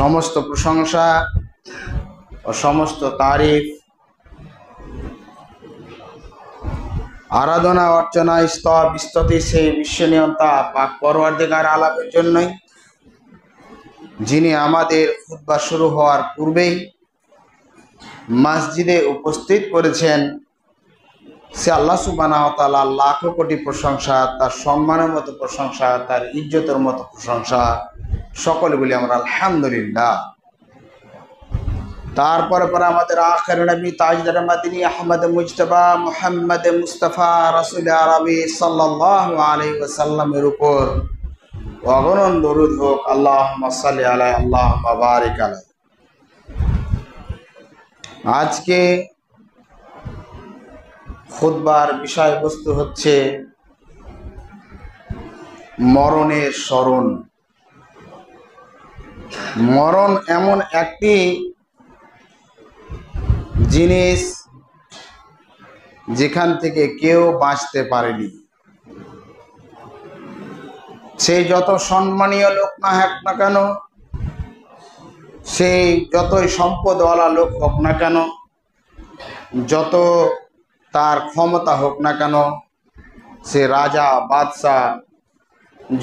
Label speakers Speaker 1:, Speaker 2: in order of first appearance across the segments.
Speaker 1: সমস্ত প্রশংসা ও সমস্ত তারিফ, আরাধনা অর্চনা স্তব স্তুতি সেই বিশ্বনিয়ন্তা পাক পরওয়ারদিগার আলামের জন্যই, যিনি আমাদের খুতবা শুরু হওয়ার পূর্বেই মসজিদে উপস্থিত করেছেন। সে আল্লাহ সুবহানাহু ওয়া তাআলা লাখো কোটি প্রশংসা, তার সম্মানের মতো প্রশংসা, তার ইজ্জতের মতো প্রশংসা। সকলে বলি আমরা আলহামদুলিল্লাহ। তারপরে পরে আমাদের আখির নবী তাজদার মাদিনী আহমদ মুজতবা মুহাম্মদ মুস্তাফা রাসূল আরবি সাল্লাল্লাহু আলাইহি ওয়াসাল্লামের উপর অগণন দরুদ হোক। আল্লাহুম্মা সাল্লি আলাইহি আল্লাহুম্মা বারিক আলাইহি। আজকে খুতবার বিষয়বস্তু হচ্ছে মরণের স্মরণ। মরণ এমন একটি জিনিস যেখান থেকে কেউ বাঁচতে পারেনি। সে যত সম্মানীয় লোক না হোক না কেন, সেই যতই সম্পদওয়ালা লোক হোক না কেন, যত তার ক্ষমতা হোক না কেন, সে রাজা বাদশাহ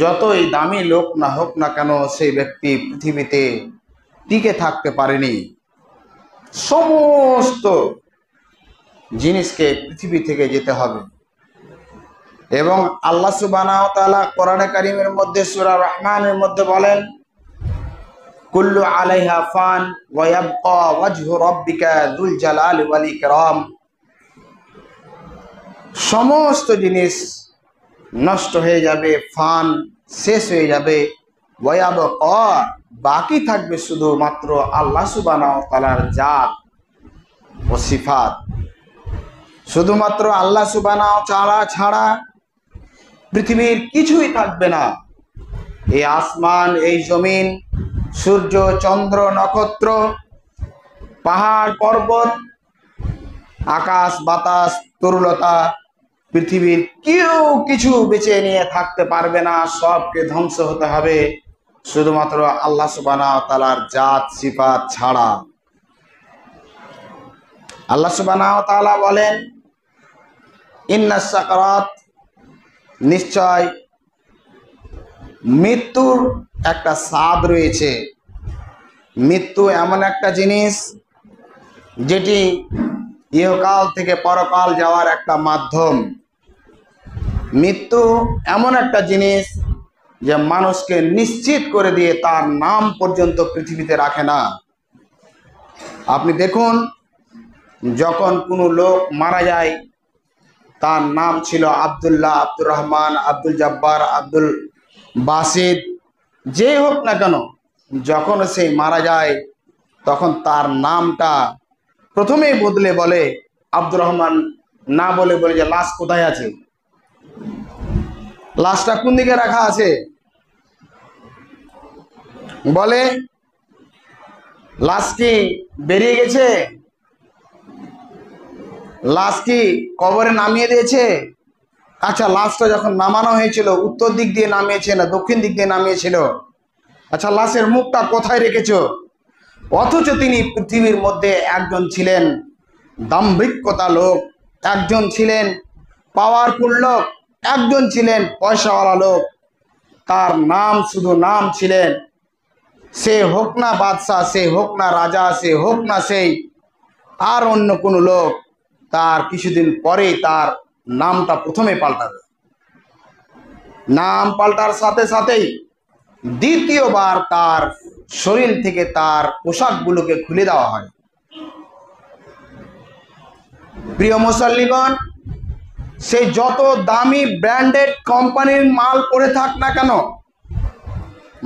Speaker 1: যতই দামি লোক না হোক না কেন, সেই ব্যক্তি পৃথিবীতে টিকে থাকতে পারেনি। সমস্ত জিনিসকে পৃথিবী থেকে যেতে হবে। এবং আল্লাহ সুবহানাহু ওয়া তাআলা কোরআনে কারীমের মধ্যে সূরা রহমানের মধ্যে বলেন, কুল্লু আলাইহা ফান ওয়া ইয়াবকা ওয়াজহু রাব্বিকা যুল জালালি ওয়াল ইকরাম। সমস্ত জিনিস নষ্ট হয়ে যাবে, ফান শেষ হয়ে যাবে, ওয়া ইয়াবকা বাকি থাকবে শুধুমাত্র আল্লাহ সুবহানাহু ওয়া তাআলার জাত ও সিফাত। শুধুমাত্র আল্লাহ সুবহানাহু ওয়া তাআলা ছাড়া পৃথিবীর কিছুই থাকবে না। এই আসমান, এই জমিন, সূর্য, চন্দ্র, নক্ষত্র, পাহাড়, পর্বত, আকাশ, বাতাস, তরুলতা, পৃথিবীর কেউ কিছু বেঁচে নিয়ে থাকতে পারবে না। সবকে ধ্বংস হতে হবে শুধুমাত্র আল্লাহ সুবহানাহু ওয়া তাআলার জাত সিফাত ছাড়া। আল্লাহ সুবহানাহু ওয়া তাআলা বলেন, ইন্নাস সাকারাত, নিশ্চয় মৃত্যুর একটা স্বাদ রয়েছে। মৃত্যু এমন একটা জিনিস যেটি ইহকাল থেকে পরকাল যাওয়ার একটা মাধ্যম। মৃত্যু এমন একটা জিনিস যে মানুষকে নিশ্চিত করে দিয়ে তার নাম পর্যন্ত পৃথিবীতে রাখে না। আপনি দেখুন, যখন কোনো লোক মারা যায়, তার নাম ছিল আব্দুল্লাহ, আব্দুর রহমান, আব্দুল জব্বার, আব্দুল বাসিদ, যে হোক না কেন, যখন সে মারা যায় তখন তার নামটা প্রথমেই বদলে বলে আব্দুর রহমান, না বলে বলে যে লাশ কোথায় আছে, লাশটা কোন দিকে রাখা আছে। বলে লাশ কি বেরিয়ে গেছে, লাশ কি কবরে নামিয়ে দিয়েছে। আচ্ছা, লাশটা যখন নামানো হয়েছিল উত্তর দিক দিয়ে নামিয়েছে না দক্ষিণ দিক দিয়ে নামিয়েছিল? আচ্ছা, লাশের মুখটা কোথায় রেখেছো? অথচ তিনি পৃথিবীর মধ্যে একজন ছিলেন দাম্ভিকতা লোক, একজন ছিলেন পাওয়ারফুল লোক, একজন ছিলেন পয়সাওয়ালা লোক। তার নাম শুধু নাম ছিলেন, সে হোক না বাদশাহ, সে হোক না রাজা, সে হোক না সেই আর অন্য কোনো লোক, তার কিছুদিন পরেই তার নামটা প্রথমে পাল্টাবে। নাম পাল্টার সাথে সাথেই দ্বিতীয়বার তার শরীর থেকে তার পোশাকগুলোকে খুলে দেওয়া হয়। প্রিয় মুসল্লিগণ, সে যত দামি ব্র্যান্ডেড কোম্পানির মাল পরে থাক না কেন,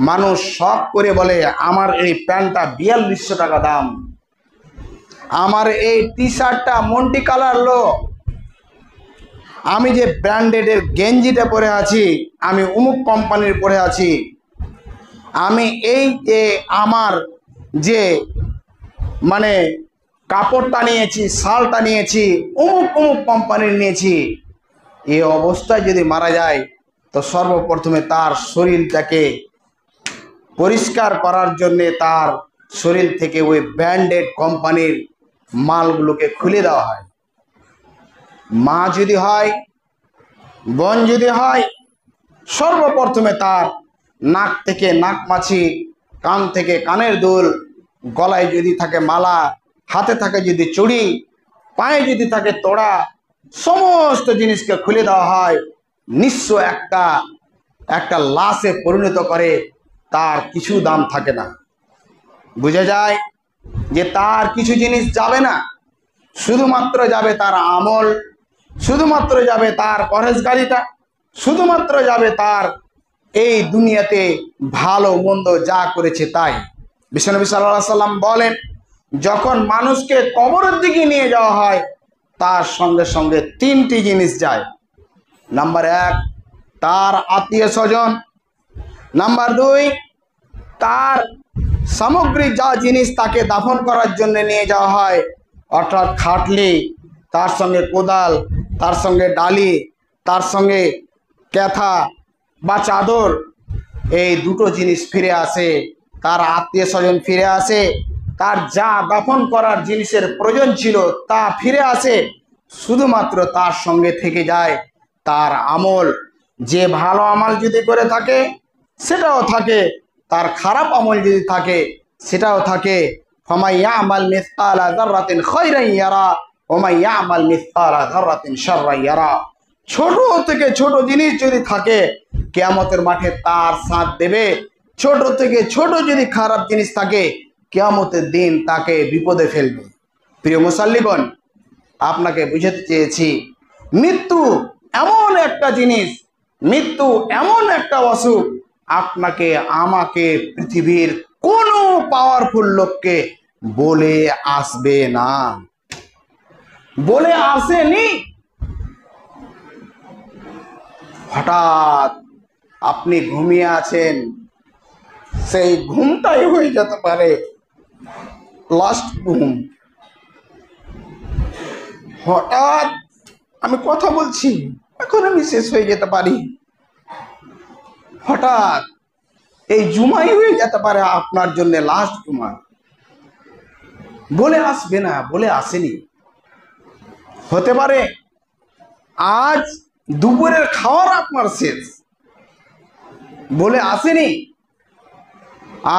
Speaker 1: মানুষ শখ করে বলে আমার এই প্যান্টটা 4200 টাকা দাম, আমার এই টি শার্টটা মন্টি কালার লো, আমি যে ব্র্যান্ডেডের গেঞ্জিটা পরে আছি আমি অমুক কোম্পানির পরে আছি, আমি এই যে আমার যে মানে কাপড়টা নিয়েছি, শালটা নিয়েছি অমুক অমুক কোম্পানির নিয়েছি। এই অবস্থায় যদি মারা যায় তো সর্বপ্রথমে তার শরীরটাকে পরিষ্কার করার জন্যে তার শরীর থেকে ওই ব্র্যান্ডেড কোম্পানির মালগুলোকে খুলে দেওয়া হয়। মা যদি হয়, বোন যদি হয়, সর্বপ্রথমে তার নাক থেকে নাক মাছি, কান থেকে কানের দুল, গলায় যদি থাকে মালা, হাতে থাকে যদি চুড়ি, পায়ে যদি থাকে তোড়া, সমস্ত জিনিসকে খুলে দেওয়া হয়। নিঃস্ব একটা লাশে পরিণত করে, তার কিছু দাম থাকে না। বুঝা যায় যে তার কিছু জিনিস যাবে না, শুধুমাত্র যাবে তার আমল, শুধুমাত্র যাবে তার পরহেজগারিতা, শুধুমাত্র যাবে তার এই দুনিয়াতে ভালো মন্দ যা করেছে তাই। বিশ্বনবী সাল্লাল্লাহু আলাইহি সাল্লাম বলেন, যখন মানুষকে কবরের দিকে নিয়ে যাওয়া হয় তার সঙ্গে সঙ্গে তিনটি জিনিস যায়। নাম্বার 1, তার আত্মীয় স্বজন। নাম্বার 2, তার সামগ্রিক যা জিনিস তাকে দাফন করার জন্য নিয়ে যাওয়া হয়, অর্থাৎ খাটলি, তার সঙ্গে কোদাল, তার সঙ্গে ডালি, তার সঙ্গে ক্যাথা বা চাদর, এই দুটো জিনিস ফিরে আসে। তার আত্মীয় স্বজন ফিরে আসে, তার যা দাফন করার জিনিসের প্রয়োজন ছিল তা ফিরে আসে। শুধুমাত্র তার সঙ্গে থেকে যায় তার আমল। যে ভালো আমল যদি করে থাকে সেটাও থাকে, তার খারাপ আমল যদি থাকে সেটাও থাকে। ফামান ইয়ামাল মিসকালা যাররাতিন খায়রান ইয়ারা ওয়া মান ইয়ামাল মিসকালা যাররাতিন শাররান ইয়ারা। ছোট থেকে ছোট জিনিস যদি থাকে কিয়ামতের মাঠে তার সাথ দেবে। ছোট থেকে ছোট যদি খারাপ জিনিস থাকে কিয়ামতের দিন তাকে বিপদে ফেলবে। প্রিয় মুসাল্লিগণ, আপনাকে বুঝাতে চেয়েছি, মৃত্যু এমন একটা জিনিস, মৃত্যু এমন একটা অসুখ, আপনাকে আমাকে পৃথিবীর কোনো পাওয়ারফুল লোককে বলে আসবে না, বলে আসেনি। হঠাৎ আপনি ঘুমিয়ে আছেন, সেই ঘুমটাই হয়ে যেতে পারে লাস্ট ঘুম। হঠাৎ আমি কথা বলছি, এখন আমি শেষ হয়ে যেতে পারি। হঠাৎ এই জুমাই হয়ে যেতে পারে আপনার জন্য লাস্ট জুমা। বলে আসবে না, বলে আসেনি। হতে পারে আজ দুপুরের খাওয়ার আপনার শেষ, বলে আসেনি।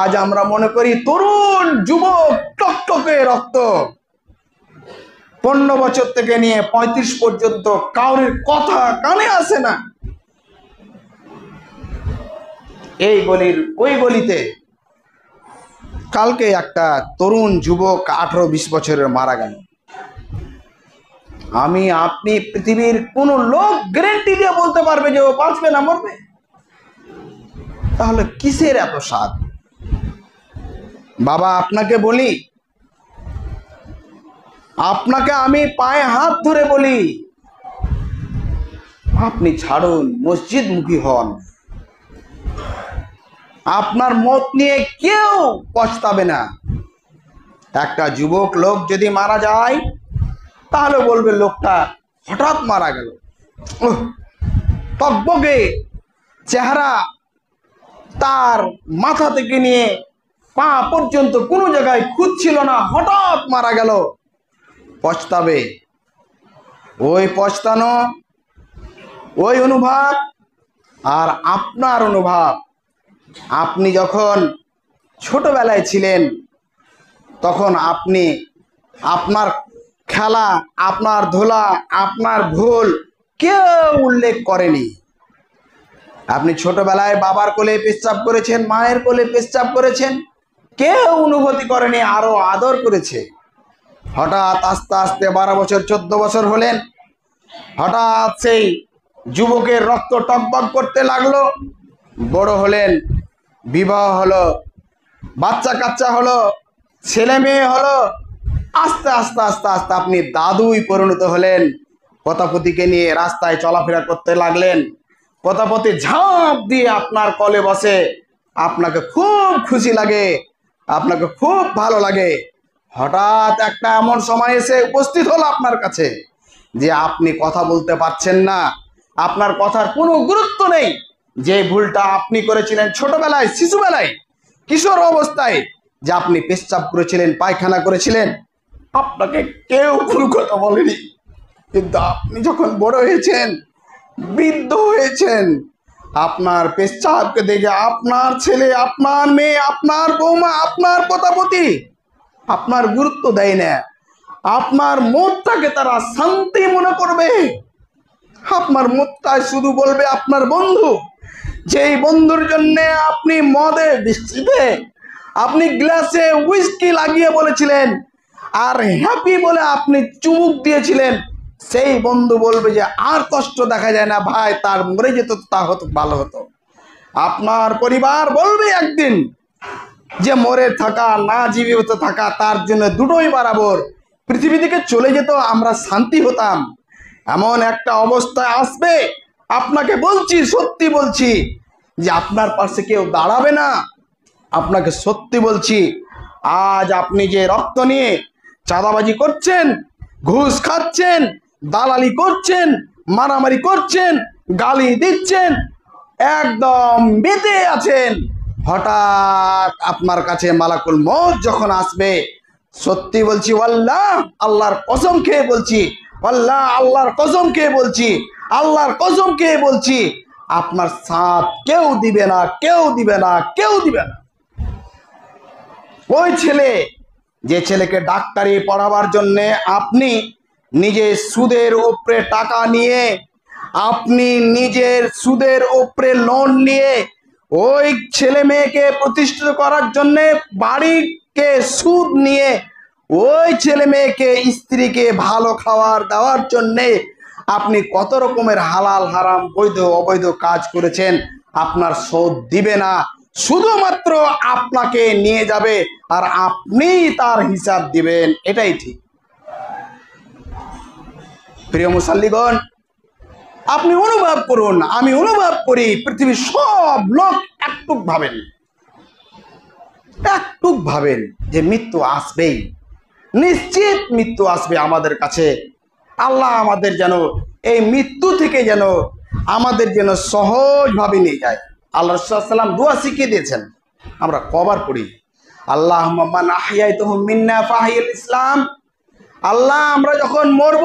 Speaker 1: আজ আমরা মনে করি তরুণ যুবক, টকটকে রক্ত, 15 বছর থেকে নিয়ে 35 পর্যন্ত কাউরির কথা কানে আসে না। এই গলির ওই গলিতে কালকে একটা তরুণ যুবক 18-20 বছরের মারা গেল। আমি আপনি পৃথিবীর কোন লোক গ্যারান্টি দিয়ে বলতে পারবে যে ও বাঁচবে না মরবে? তাহলে কিসের এত স্বাদ? বাবা, আপনাকে বলি, আপনাকে আমি পায়ে হাত ধরে বলি, আপনি ছাড়ুন, মসজিদ মুখী হন। আপনার মত নিয়ে কেউ পস্তাবে না। একটা যুবক লোক যদি মারা যায় তাহলে বলবে লোকটা হঠাৎ মারা গেল, টকবগে চেহারা, তার মাথা থেকে নিয়ে পা পর্যন্ত কোনো জায়গায় খুঁত ছিল না, হঠাৎ মারা গেল। পস্তাবে। ওই পস্তানো, ওই অনুভব আর আপনার অনুভব, আপনি যখন ছোটবেলায় ছিলেন তখন আপনি আপনার খেলা, আপনার ধুলা, আপনার ভুল কেউ উল্লেখ করেনি। আপনি ছোটবেলায় বাবার কোলে পেচ্ছাপ করেছেন, মায়ের কোলে পেচ্ছাপ করেছেন, কেউ অনুভূতি করেনি, আরো আদর করেছে। হঠাৎ আস্তে আস্তে 12 বছর 14 বছর হলেন, হঠাৎ সেই যুবকের রক্ত টকবক করতে লাগলো। বড় হলেন, বিবাহ হলো, বাচ্চা কাচ্চা হলো, ছেলে মেয়ে হলো। আস্তে আস্তে আস্তে আস্তে আপনি দাদুই পরিণত হলেন। পতাপতিকে নিয়ে রাস্তায় চলাফেরা করতে লাগলেন। পতাপতি ঝাঁপ দিয়ে আপনার কলে বসে, আপনাকে খুব খুশি লাগে, আপনাকে খুব ভালো লাগে। হঠাৎ একটা এমন সময় এসে উপস্থিত হলো আপনার কাছে যে আপনি কথা বলতে পারছেন না, আপনার কথার কোনো গুরুত্ব নেই। যে ভুলটা আপনি করেছিলেন ছোটবেলায়, শিশুবেলায়, কিশোর অবস্থায় যে আপনি পেচ্ছাপ করেছিলেন, পায়খানা করেছিলেন, আপনাকে কেউ কোনো কথা বলেনি। কিন্তু আপনি যখন বড় হয়েছেন, বৃদ্ধ হয়েছেন, আপনার পেচ্ছাপকে দেখে আপনার ছেলে, আপনার মেয়ে, আপনার বৌমা, আপনার পোতাপতি আপনার গুরুত্ব দেয় না। আপনার মতটাকে তারা শান্তি মনে করবে। আপনার মতটাই শুধু বলবে আপনার বন্ধু, যেই বন্ধুর জন্য আপনি মদে বৃষ্টিতে আপনি গ্লাসে হুইস্কি লাগিয়ে বলেছিলেন আর হ্যাপি বলে আপনি চুমুক দিয়েছিলেন, সেই বন্ধু বলবে যে আর কষ্ট দেখা যায় না ভাই, তার মরে যেত তা হতো ভালো হতো। আপনার পরিবার বলবে একদিন যে মরে থাকা না জীবিত থাকা তার জন্য দুটোই বরাবর, পৃথিবী থেকে চলে যেত আমরা শান্তি হতাম। এমন একটা অবস্থায় আসবে, আপনাকে বলছি, সত্যি বলছি, যে আপনার পাশে কেউ দাঁড়াবে না। আপনাকে সত্যি বলছি, আজ আপনি যে রক্ত নিয়ে চাঁদাবাজি করছেন, ঘুষ খাচ্ছেন, দালালি করছেন, মারামারি করছেন, গালি দিচ্ছেন, একদম বেঁধে আছেন, হঠাৎ আপনার কাছে মালাকুল মউত যখন আসবে, সত্যি বলছি আল্লাহ, আল্লাহর কসম খেয়ে বলছি, আল্লাহ, আল্লাহর কসম খেয়ে বলছি, আল্লাহর কসম খেয়ে বলছি, আপনার সাথ কেউ দিবে না, কেউ দিবে না, কেউ দিবে না। ওই ছেলে, যে ছেলেকে ডাক্তারি পড়াবার জন্য আপনি নিজে সুদের উপরে টাকা নিয়ে, আপনি নিজের সুদের উপরে লোন নিয়ে ওই ছেলে মেয়েকে প্রতিষ্ঠিত করার জন্য বাড়িকে সুদ নিয়ে ওই ছেলে মেয়েকে, স্ত্রীকে ভালো খাবার দেওয়ার জন্যে আপনি কত রকমের হালাল হারাম বৈধ অবৈধ কাজ করেছেন, আপনার শোধ দিবে না, শুধুমাত্র আপনাকে নিয়ে যাবে আর আপনি তার হিসাব দিবেন। এটাই ঠিক। প্রিয় মুসাল্লিগণ, আপনি অনুভব করুন, আমি অনুভব করি, পৃথিবীর সব লোক একটুক ভাবেন যে মৃত্যু আসবেই, নিশ্চিত মৃত্যু আসবে আমাদের কাছে। আল্লাহ আমাদের যেন এই মৃত্যু থেকে যেন আমাদের যেন সহজভাবে নিয়ে যায়। আল্লাহ রাসূল সাল্লাল্লাহু আলাইহি ওয়াসাল্লাম দোয়া শিখিয়ে দিয়েছেন, আমরা কবার পড়ি, আল্লাহুম্মা মান আহইয়াতাহু মিন্না ফাহিল ইসলাম। আল্লাহ, আমরা যখন মরব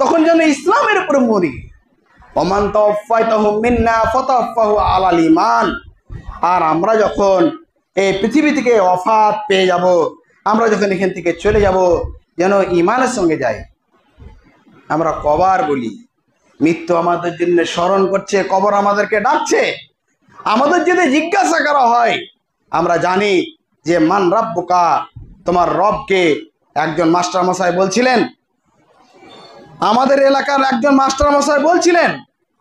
Speaker 1: তখন যেন ইসলামের উপরে মরি। ওমান তাওফাইতাহু মিন্না ফাতাওফাহু আলাল ঈমান। আর আমরা যখন এই পৃথিবী থেকে ওফাত পেয়ে যাব, আমরা যখন এখান থেকে চলে যাব, যেন ঈমানের সঙ্গে যাই। আমরা কবার বলি, মৃত্যু আমাদের জন্য স্মরণ করছে, কবর আমাদেরকে ডাকছে। আমাদের যদি জিজ্ঞাসা করা হয়, আমরা জানি যে মান রাব্বুকা, তোমার রবকে। একজন মাস্টার মশাই বলছিলেন, আমাদের এলাকার একজন মাস্টার মশাই বলছিলেন,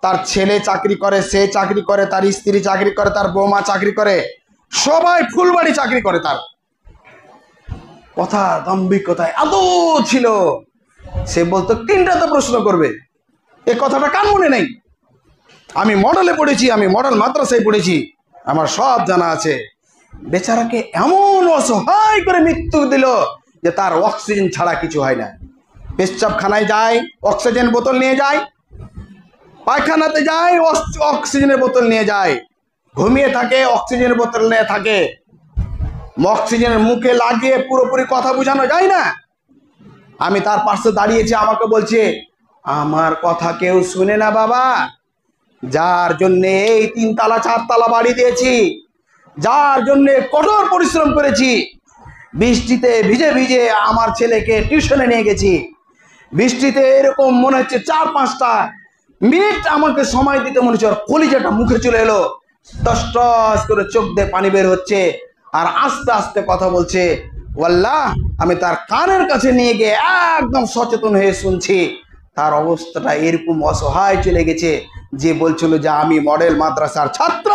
Speaker 1: তার ছেলে চাকরি করে, সে চাকরি করে, তার স্ত্রী চাকরি করে, তার বৌমা চাকরি করে, সবাই ফুলবাড়ি চাকরি করে। তার কথা দাম্ভিকতায় এত ছিল, সে বলতো 3টাতে প্রশ্ন করবে। এ কথাটা কার মনে নেই? আমি মডেলে পড়েছি, আমি মডেল মাদ্রাসায় পড়েছি, আমার সব জানা আছে। বেচারাকে এমন অসহায় করে মৃত্যু দিল যে তার অক্সিজেন ছাড়া কিছু হয় না। পেচ্ছাপখানায় যায়, অক্সিজেন বোতল নিয়ে যায়, পায়খানাতে যায়, অক্সিজেনের বোতল নিয়ে যায়, ঘুমিয়ে থাকে, অক্সিজেনের বোতল নিয়ে থাকে। অক্সিজেনের মুখে লাগিয়ে পুরোপুরি কথা বোঝানো যায় না। আমি তার পাশে দাঁড়িয়েছি, আমাকে বলছে, আমার কথা কেউ শুনে না বাবা, যার জন্য এই 3 তালা 4 তালা বাড়ি দিয়েছি, যার জন্য কঠোর পরিশ্রম করেছি, বৃষ্টিতে ভিজে ভিজে আমার ছেলেকে টিউশনে নিয়ে গেছি, বৃষ্টিতে এরকম মনে হচ্ছে 4-5টা মিনিট আমাকে সময় দিতে মনে হচ্ছে, কলিজাটা মুখে চলে এলো, টস টস করে চোখ দিয়ে পানি বের হচ্ছে, আর আস্তে আস্তে কথা বলছে। আল্লাহ, আমি তার কানের কাছে নিয়ে গিয়ে একদম সচেতন হয়ে শুনছি, তার অবস্থাটা এরকম অসহায় চলে গেছে যে বলছিল যে আমি মডেল মাদ্রাসার ছাত্র,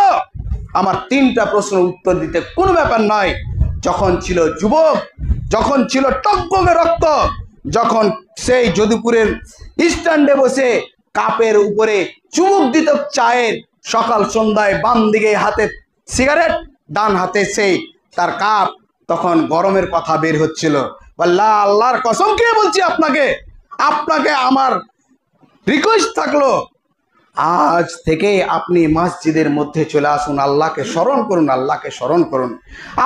Speaker 1: আমার 3টা প্রশ্ন উত্তর দিতে কোনো ব্যাপার নয়। যখন ছিল যুবক, যখন ছিল টকবগে রক্ত, যখন সেই যদুপুরের স্ট্যান্ডে বসে কাপের উপরে চুমুক দিত চায়ের, সকাল সন্ধ্যায় বাম দিকে হাতে সিগারেট, ডান হাতে সেই তার কাপ, তখন গরমের কথা বের হচ্ছিল। আল্লাহ, আল্লাহর কসম খেয়ে বলছি আপনাকে, আপনাকে আমার রিকোয়েস্ট থাকলো, আজ থেকে আপনি মসজিদের মধ্যে চলে আসুন, আল্লাহকে স্মরণ করুন, আল্লাহকে স্মরণ করুন।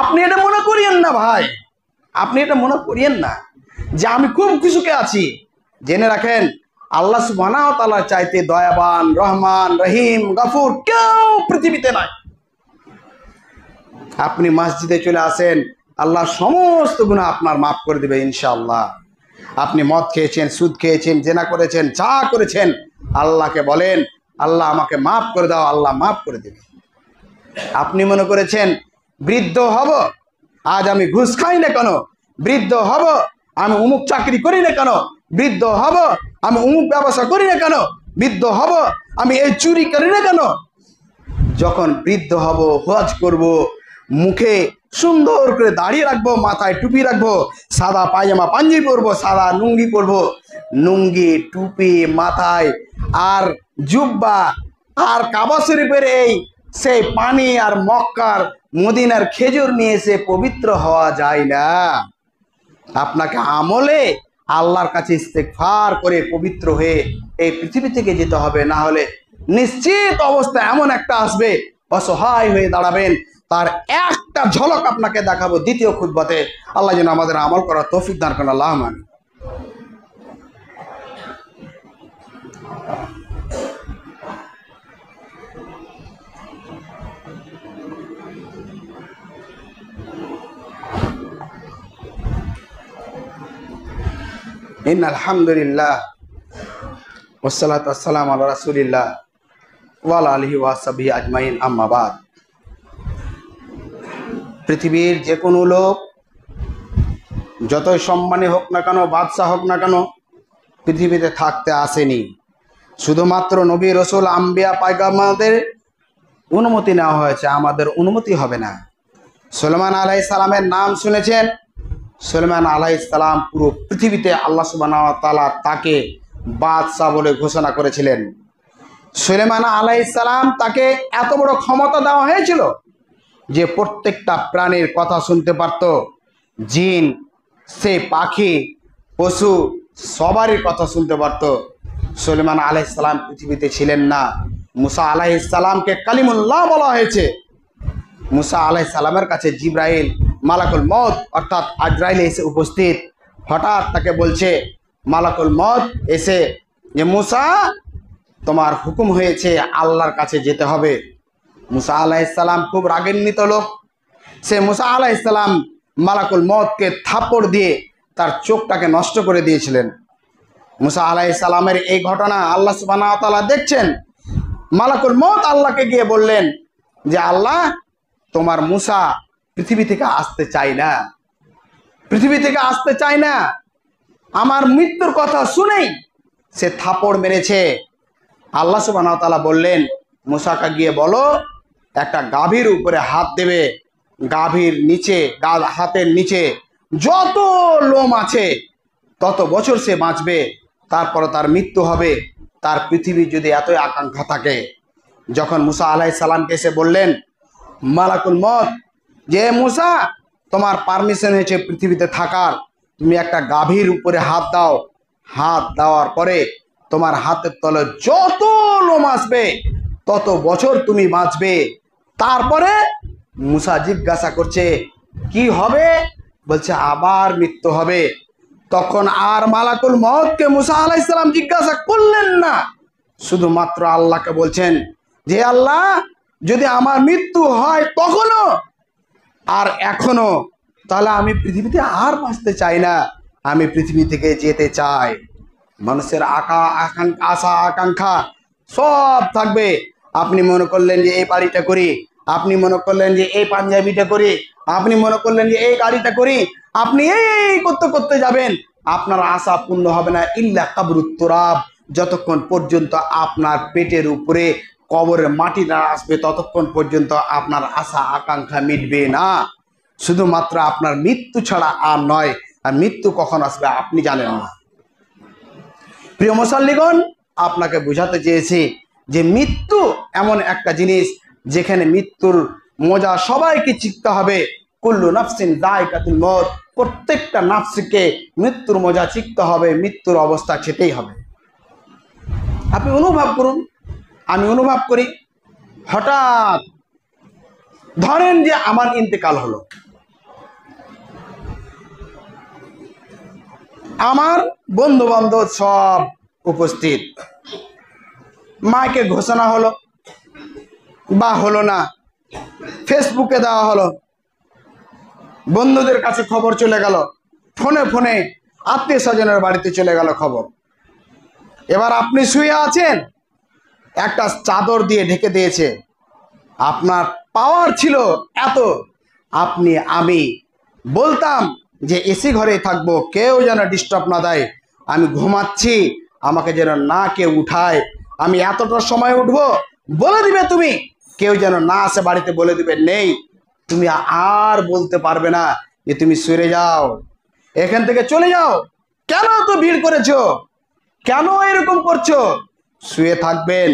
Speaker 1: আপনি এটা মনে করিয়েন না ভাই, আপনি এটা মনে করিয়েন না যে আমি খুব খুশুকে আছি। জেনে রাখেন আল্লাহ সুবহানাহু ওয়া তাআলার চাইতে দয়াবান, রহমান, রহিম, গফুর কেউ পৃথিবীতে নাই। আপনি মসজিদে চলে আসেন, আল্লাহ সমস্ত গুনাহ আপনার মাফ করে দেবে ইনশাআল্লাহ। আপনি মদ খেয়েছেন, সুদ খেয়েছেন, জেনা করেছেন, যা করেছেন, আল্লাহকে বলেন আল্লাহ আমাকে মাফ করে দাও, আল্লাহ মাফ করে দেবে। আপনি মনে করেছেন বৃদ্ধ হব, আজ আমি ঘুষ খাই না কেন, বৃদ্ধ হব আমি অমুক চাকরি করি না কেন, বৃদ্ধ হব আমি অমুক ব্যবসা করি না কেন, বৃদ্ধ হব আমি এই চুরি করি না কেন। যখন বৃদ্ধ হব, হজ করব, মুখে সুন্দর করে দাড়ি রাখবো, মাথায় টুপি রাখবো, সাদা পায়জামা পাঞ্জাবি পরবো, সাদা লুঙ্গি পরবো, লুঙ্গি টুপি মাথায় আর জুব্বা আর কাবা শরীফের এই সেই পানি আর মক্কার মদিনার খেজুর নিয়ে এসে পবিত্র হওয়া যায় না। আপনাকে আমলে আল্লাহর কাছে ইস্তেগফার করে পবিত্র হয়ে এই পৃথিবী থেকে যেতে হবে, না হলে নিশ্চিত অবস্থা এমন একটা আসবে, অসহায় হয়ে দাঁড়াবেন। তার একটা ঝলক আপনাকে দেখাবো দ্বিতীয় খুতবাতে। আল্লাহ যেন আমাদের আমল করার তৌফিক দান করেন, আল্লাহ আমিন। ইন্নাল হামদুলিল্লাহ ওয়াসসালাতু ওয়াসসালামু আলা রাসূলিল্লাহ ওয়া আলা আলিহি ওয়া সাহবিহি আজমাইন, আম্মা বাদ। পৃথিবীর যে কোনো লোক যতই সম্মানী হোক না কেন, বাদশাহ হোক না কেন, পৃথিবীতে থাকতে আসেনি। শুধুমাত্র নবী, রসুল, আম্বিয়া, পয়গম্বরদের অনুমতি নেওয়া হয়েছে, আমাদের অনুমতি হবে না। সুলাইমান আলাইহিস সালামের নাম শুনেছেন? সুলাইমান আলাইহিস সালাম পুরো পৃথিবীতে আল্লাহ সুবহানাহু ওয়া তাআলা তাকে বাদশাহ বলে ঘোষণা করেছিলেন। সুলাইমান আলাইহিস সালাম তাকে এত বড় ক্ষমতা দেওয়া হয়েছিল যে প্রত্যেকটা প্রাণীর কথা শুনতে পারত, জিন, সে পাখি, পশু, সবারই কথা শুনতে পারত। সুলাইমান আলাইহিস সালাম পৃথিবীতে ছিলেন না। মুসা আলাইহিস সালামকে কালিমুল্লাহ বলা হয়েছে। মুসা আলাইহিস সালামের কাছে জিব্রাইল, মালাকুল মউত অর্থাৎ আজরাইল এসে উপস্থিত। হঠাৎ তাকে বলছে মালাকুল মউত এসে যে মুসা তোমার হুকুম হয়েছে, আল্লাহর কাছে যেতে হবে। মুসা আলাইহিস সালাম খুব রাগান্বিত লোক। সে মুসা আলাইহিস সালাম মালাকুল মউতকে থাপ্পড় দিয়ে তার চোখটাকে নষ্ট করে দিয়েছিলেন। মুসা আলাইহিস সালামের এই ঘটনা আল্লাহ সুবহানাহু ওয়া তাআলা দেখছেন। মালাকুল মউত আল্লাহকে গিয়ে বললেন যে আল্লাহ, তোমার মুসা পৃথিবী থেকে আসতে চায় না, পৃথিবী থেকে আসতে চায় না, আমার মৃত্যুর কথা শুনেই সে থাপড় মেরেছে। আল্লাহ সুবহানাহু ওয়া তাআলা বললেন মুসাকে গিয়ে বলো একটা গাভীর উপরে হাত দেবে, গাভীর নিচে, হাতের নিচে যত লোম আছে তত বছর সে বাঁচবে, তারপর তার মৃত্যু হবে। তার পৃথিবীর যদি এতই আকাঙ্ক্ষা থাকে। যখন মুসা আলাইহিস সালামকে এসে বললেন মালাকুল মউত যে মুসা তোমার পারমিশন হয়েছে পৃথিবীতে থাকার, তুমি একটা গাভীর উপরে হাত দাও, হাত দেওয়ার পরে তোমার হাতের তলে যত লোম আসবে তত বছর তুমি বাঁচবে। তারপরে মুসা জিজ্ঞাসা করছে কি হবে? বলছে আবার মৃত্যু হবে। তখন আর মালাকুল মউতকে মুসা আলাইহিস সালাম জিজ্ঞাসা করলেন না, শুধুমাত্র আল্লাহকে বলছেন যে আল্লাহ, যদি আমার মৃত্যু হয় তখনও আর এখনো, তাহলে আমি পৃথিবীতে আর বাঁচতে চাই না, আমি পৃথিবী থেকে যেতে চাই। মানুষের আশা আকাঙ্ক্ষা সব থাকবে। আপনি মনে করলেন যে এই বাড়িটা করি, আপনি মনে করলেন যে এই পাঞ্জাবিটা করি, আপনি মনে করলেন যে এই গাড়িটা করি, আপনি এই করতে করতে যাবেন, আপনার আশা পূর্ণ হবে না। ইল্লা কাবরুত তুরাব, যতক্ষণ পর্যন্ত আপনার পেটের উপরে কবরের মাটি না আসবে ততক্ষণ পর্যন্ত আপনার আশা আকাঙ্ক্ষা মিটবে না। শুধুমাত্র আপনার মৃত্যু ছাড়া আর নয়। আর মৃত্যু কখন আসবে আপনি জানেন না। প্রিয় মুসল্লিগণ, আপনাকে বোঝাতে চেয়েছি যে মৃত্যু এমন একটা জিনিস যেখানে মৃত্যুর মজা সবাইকে চিখতে হবে। কুল্লু নাফসিন যায়কাতুল মউত, প্রত্যেকটা নাফসকে মৃত্যুর মজা চিখতে হবে, মৃত্যুর অবস্থা খেতেই হবে। আপনি অনুভব করুন আমি অনুভব করি, হঠাৎ ধরেন যে আমার ইন্তেকাল হলো, আমার বন্ধু বান্ধব সব উপস্থিত, মাইকে ঘোষণা হলো বা হলো না, ফেসবুকে দেওয়া হলো, বন্ধুদের কাছে খবর চলে গেল, ফোনে ফোনে আত্মীয় স্বজনের বাড়িতে চলে গেল খবর। এবার আপনি শুয়ে আছেন, একটা চাদর দিয়ে ঢেকে দিয়েছে, আপনার পাওয়ার ছিল এত, আপনি আমি বলতাম যে এসি ঘরে থাকবো, কেউ যেন ডিস্টার্ব না দেয়, আমি ঘুমাচ্ছি, আমাকে যেন না কেউ উঠায়, আমি এতটার সময় উঠবো, বলে দিবে তুমি, কেউ যেন না আসে বাড়িতে, বলে দিবে নেই, তুমি আর বলতে পারবে না যে তুমি সরে যাও, এখান থেকে চলে যাও, কেন তো ভিড় করেছো, কেন এরকম করছো, শুয়ে থাকবেন।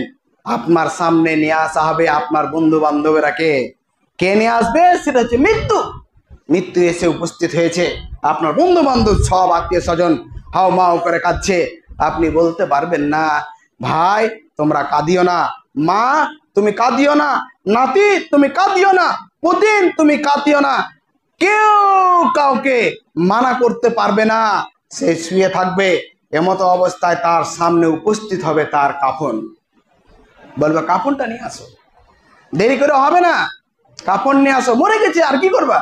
Speaker 1: আপনার সামনে নিয়ে আসা হবে আপনার বন্ধু বান্ধবেরাকে, কে নিয়ে আসবে, সেটা হচ্ছে মৃত্যু। মৃত্যু এসে উপস্থিত হয়েছে, আপনার বন্ধু বান্ধব সব আত্মীয় স্বজন হাও মাও করে কাঁদছে, আপনি বলতে পারবেন না ভাই তোমরা কাঁদিও না, মা তুমি কাঁদিও না, নাতি তুমি কাঁদিও না, পুতিন তুমি কাঁদিও না, কেউ কাউকে মানা করতে পারবে না, সে শুয়ে থাকবে। এমতো অবস্থায় তার সামনে উপস্থিত হবে তার কাফন, বলবে কাফনটা নিয়ে আসো, দেরি করে হবে না, কাফন নিয়ে আসো, মরে গেছে আর কি করবা,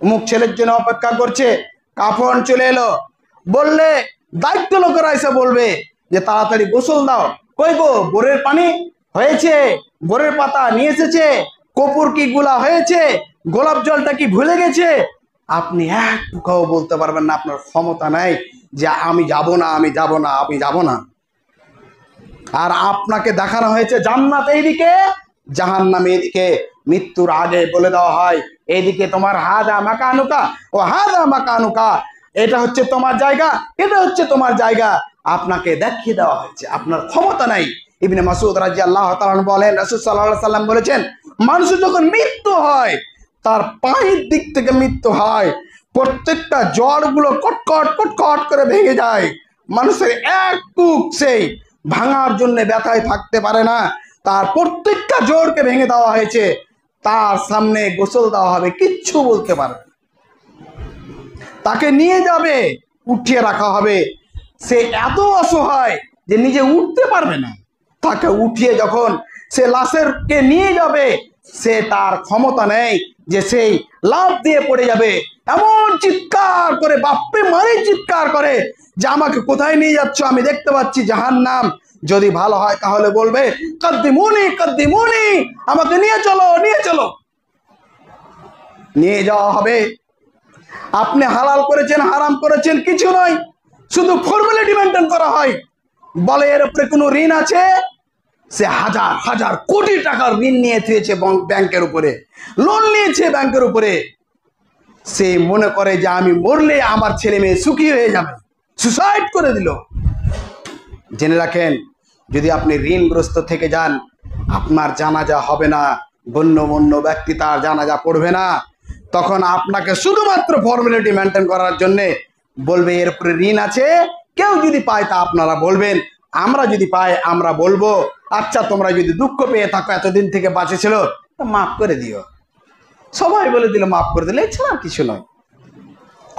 Speaker 1: মুখ ছেলের জন্য অপেক্ষা করছে, কাফন চলে এলো, বললে দায়িত্ব লোকেরা এসে বলবে যে তাড়াতাড়ি গোসল দাও, কই গো বোরের পানি হয়েছে, বোরের পাতা নিয়ে এসেছে, কপুর কি গুলা হয়েছে, গোলাপ জলটা কি ভুলে গেছে, আপনি এক টুকাও বলতে পারবেন না, আপনার ক্ষমতা নাই যে আমি যাব না, আমি যাব না, আমি যাব না। আর আপনাকে দেখানো হয়েছে জান্নাত এইদিকে, জাহান্নাম এইদিকে, মৃত্যুর আগে বলে দেওয়া হয় এইদিকে তোমার হাদা মাকানুকা ও হাদা মাকানুকা, এটা হচ্ছে তোমার জায়গা, এটা হচ্ছে তোমার জায়গা, আপনাকে দেখিয়ে দেওয়া হয়েছে, আপনার ক্ষমতা নাই। ইবনে মাসউদ রাদিয়াল্লাহু তাআলা বলেন, রাসূল সাল্লাল্লাহু আলাইহি সাল্লাম বলেছেন, মানুষের যখন মৃত্যু হয়, তার পায়ের দিক থেকে মৃত্যু হয়, প্রত্যেকটা জড়গুলো কটকট কটকট করে ভেঙে যায়, মানুষের এক টুক সেই ভাঙার জন্য ব্যথায় থাকতে পারে না, তার প্রত্যেকটা জোরকে ভেঙে দেওয়া হয়েছে, তার সামনে গোসল দেওয়া হবে, কিচ্ছু বলতে পারে, তাকে নিয়ে যাবে, উঠিয়ে রাখা হবে, সে এত অসহায় যে নিজে উঠতে পারবে না, তাকে উঠিয়ে যখন সে লাশেরকে নিয়ে যাবে, সে তার ক্ষমতা নেই যে সেই লাফ দিয়ে পড়ে যাবে, এমন চিৎকার করে বাপ্পে মারে চিৎকার করে যে আমাকে কোথায় নিয়ে যাচ্ছ, আমি দেখতে পাচ্ছি জাহান্নাম, যদি ভালো হয় তাহলে বলবে কদ্দিমুনি কদ্দিমুনি, আমাকে নিয়ে চলো নিয়ে চলো, নিয়ে যাওয়া হবে। আপনি হালাল করেছেন হারাম করেছেন কিছু নয়, শুধু ফর্মালিটি মেনটেন করা হয়, বলে এর উপরে কোনো ঋণ আছে, সে হাজার হাজার কোটি টাকার ঋণ নিয়ে থুয়েছে ব্যাংকের উপরে, লোন নিয়েছে ব্যাংকের উপরে, সে মনে করে যে আমি মরলে আমার ছেলে মেয়ে সুখী হয়ে যাবে, সুসাইড করে দিল। জেনে রাখেন, যদি আপনি ঋণগ্রস্ত থেকে যান, আপনার জানাজা হবে না, গণ্যমান্য ব্যক্তি তার জানাজা পড়বে না, তখন আপনাকে শুধুমাত্র ফর্মালিটি মেনটেন করার জন্যে বলবে এর উপরে ঋণ আছে, কেউ যদি পায় তা আপনারা বলবেন, আমরা যদি পাই আমরা বলবো, আচ্ছা তোমরা যদি দুঃখ পেয়ে থাকো এতদিন থেকে বাঁচেছিল তা মাফ করে দিও, সবাই বলে দিল মাফ করে দিলে, এছাড়া কিছু নয়।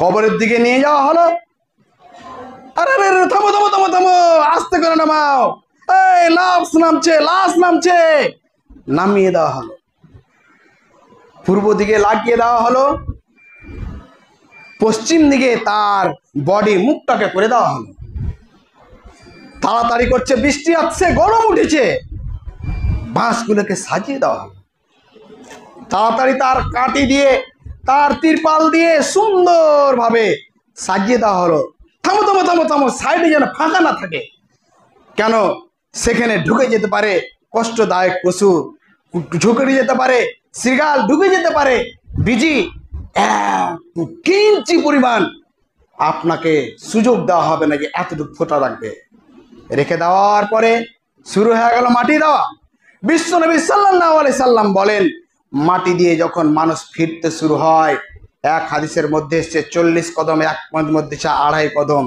Speaker 1: কবরের দিকে নিয়ে যাওয়া হলো, আরে থামো থামো থামো থামো, আস্তে করে নামাও, এই লাশ নামছে, লাশ নামছে, নামিয়ে দেওয়া হলো, পূর্ব দিকে লাগিয়ে দেওয়া হলো, পশ্চিম দিকে তার বডি মুখটাকে করে দেওয়া হলো, তাড়াতাড়ি করছে, বৃষ্টি আসছে, গরম উঠেছে, বাঁশগুলোকে সাজিয়ে দেওয়া হলো, তাড়াতাড়ি তার কাঠি দিয়ে তার তিরপাল দিয়ে সুন্দরভাবে সাজিয়ে দেওয়া হলো। থামো থামো থামো থামো, সাইডে যেন ফাঁকা না থাকে, কেন সেখানে ঢুকে যেতে পারে কষ্টদায়ক পশু, ঢুকে যেতে পারে শৃগাল, ঢুকে যেতে পারে বিজি, কিঞ্চি পরিমাণ আপনাকে সুযোগ দেওয়া হবে না যে এতটুকু ফোঁটা রাখবে। রেখে দেওয়ার পরে শুরু হয়ে গেল মাটি দেওয়া। বিশ্বনবী সাল্লাল্লাহু আলাইহি সাল্লাম বলেন, মাটি দিয়ে যখন মানুষ ফিরতে শুরু হয়, এক হাদিসের মধ্যে এসছে 40 কদম, এক মধ্যে 2.5 কদম।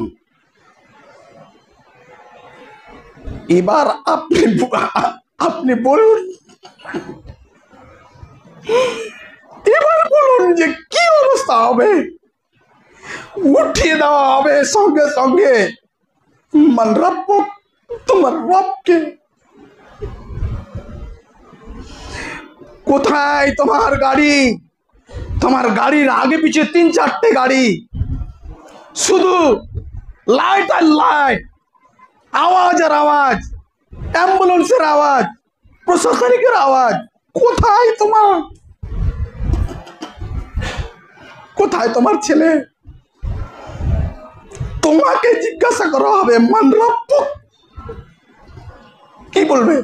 Speaker 1: এবার আপনি আপনি বলুন, এবার বলুন যে কি অবস্থা হবে? উঠিয়ে দেওয়া হবে সঙ্গে সঙ্গে। মান রব্বুক, তোমার রবকে। কোথায় তোমার গাড়ি? তোমার গাড়ির আগে পিছে 3-4টে গাড়ি, শুধু লাইট আর লাইট, আওয়াজ আর আওয়াজ, অ্যাম্বুলেন্সের আওয়াজ, প্রশাসনিকের আওয়াজ। কোথায় তোমার, কোথায় তোমার ছেলে? তোমাকে জিজ্ঞাসা করা হবে মান রব্বুক, কি বলবে?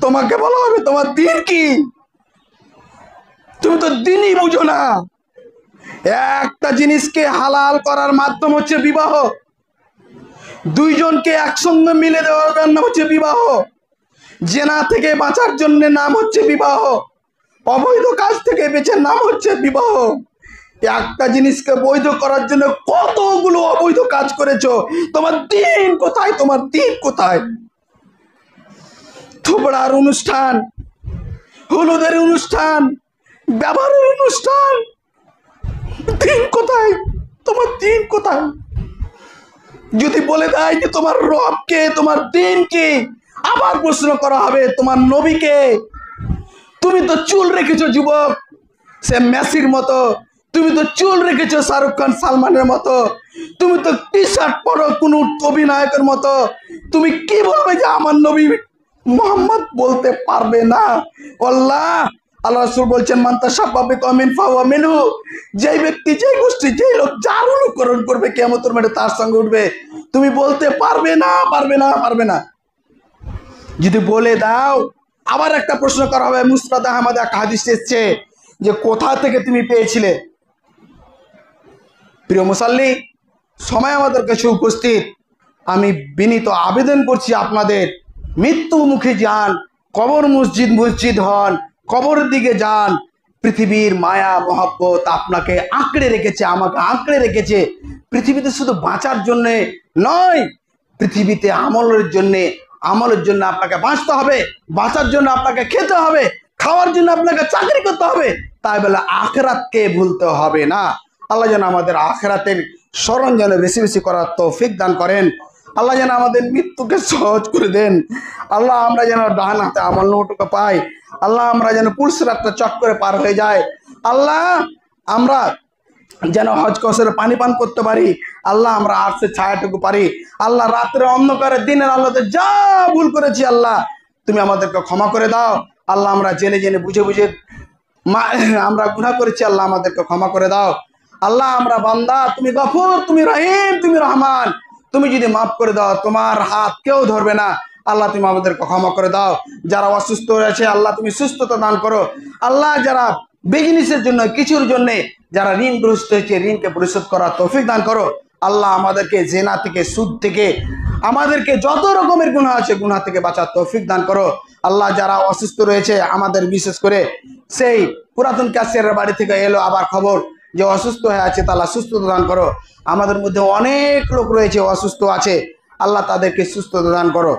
Speaker 1: তোমাকে বলা হবে তোমার দিন কি? তুমি তো দিনই বুঝো না। একটা জিনিসকে হালাল করার মাধ্যম হচ্ছে বিবাহ। দুইজনকে একসঙ্গে মিলে দেওয়ার নাম হচ্ছে বিবাহ। জেনা থেকে বাঁচার জন্য নাম হচ্ছে বিবাহ। অবৈধ কাজ থেকে বেঁচে নাম হচ্ছে বিবাহ। একটা জিনিসকে বৈধ করার জন্য কতগুলো অবৈধ কাজ করেছো। তোমার দিন কোথায়? তোমার দিন কোথায়? থোবড়ার অনুষ্ঠান, হলুদের অনুষ্ঠান, ব্যবহারের অনুষ্ঠান, দিন কোথায়? তোমার দিন কোথায়? যদি বলে দেয় যে তোমার রবকে, তোমার দিন কি, আবার প্রশ্ন করা হবে তোমার নবীকে। তুমি তো চুল রেখেছো যুবক, সে মেসির মতো। তুমি তো চুল রেখেছো শাহরুখ খান, সালমানের মতো। তুমি তো টি শার্ট পরো কোন অভিনায়কের মতো। তুমি কি বলবে যে আমার নবী মোহাম্মদ বলতে পারবে না? আল্লাহ রাসূল বলছেন মান তাশাব্বাহা বিকওমিন ফাহুয়া মিনহু। যেই ব্যক্তি, যেই গোষ্ঠী, যেই লোক যার অনুকরণ করবে কিয়ামতের মাঠে তার সঙ্গে উঠবে। তুমি বলতে পারবে না, পারবে না, পারবে না। যদি বলে দাও, আবার একটা প্রশ্ন করা হবে। মুসনাদ আহমদ এক হাদিস এসেছে যে কোথা থেকে তুমি পেয়েছিলে? প্রিয় মুসাল্লি, সময় আমাদের কাছে উপস্থিত। আমি বিনীত আবেদন করছি আপনাদের, মৃত্যু মুখে যান, কবর মসজিদ মসজিদ হন, কবরের দিকে যান। পৃথিবীর মায়া মহব্বত আপনাকে আঁকড়ে রেখেছে, আমাকে আঁকড়ে রেখেছে। পৃথিবীতে শুধু বাঁচার জন্যে নয়, পৃথিবীতে আমলের জন্যে। আমলের জন্য আপনাকে বাঁচতে হবে, বাঁচার জন্য আপনাকে খেতে হবে, খাওয়ার জন্য আপনাকে চাকরি করতে হবে। তাই বলে আখিরাতকে ভুলতে হবে না। আল্লাহ যেন আমাদের আখিরাতের স্মরণ যেন বেশি বেশি করার তৌফিক দান করেন। আল্লাহ যেন আমাদের মৃত্যুকে সহজ করে দেন। আল্লাহ আমরা যেন ডান হাতে আমল নৌটুকু পাই। আল্লাহ আমরা যেন পুলসিরাতটা চট করে পার হয়ে যায়। আল্লাহ আমরা যেন হজ কসরে পানি পান করতে পারি। আল্লাহ আমরা আরশের ছায়াটুকু পারি। আল্লাহ রাত্রে অন্ধকারে দিনের আলোতে যা ভুল করেছি আল্লাহ তুমি আমাদেরকে ক্ষমা করে দাও। আল্লাহ আমরা জেনে জেনে বুঝে বুঝে আমরা গুনাহ করেছি, আল্লাহ আমাদেরকে ক্ষমা করে দাও। আল্লাহ আমরা বান্দা, তুমি গফুর, তুমি রহিম, তুমি রহমান। তুমি যদি মাফ করে দাও, তোমার হাত কেউ ধরবে না। আল্লাহ তুমি আমাদেরকে ক্ষমা করে দাও। যারা অসুস্থ রয়েছে আল্লাহ তুমি সুস্থতা দান করো। আল্লাহ যারা বিজনেসের জন্য, কিছুর জন্য যারা ঋণগ্রস্ত হয়েছে, ঋণকে পরিশোধ করার তৌফিক দান করো। আল্লাহ আমাদেরকে জেনা থেকে, সুদ থেকে, আমাদেরকে যত রকমের গুনাহ আছে গুনাহ থেকে বাঁচার তৌফিক দান করো। আল্লাহ যারা অসুস্থ রয়েছে, আমাদের বিশেষ করে সেই পুরাতন ক্যাশিয়ারের বাড়ি থেকে এলো আবার খবর যে অসুস্থ হয়ে আছে, তারা সুস্থতা দান করো। আমাদের মধ্যে অনেক লোক রয়েছে অসুস্থ আছে, আল্লাহ তাদেরকে সুস্থতা দান করো।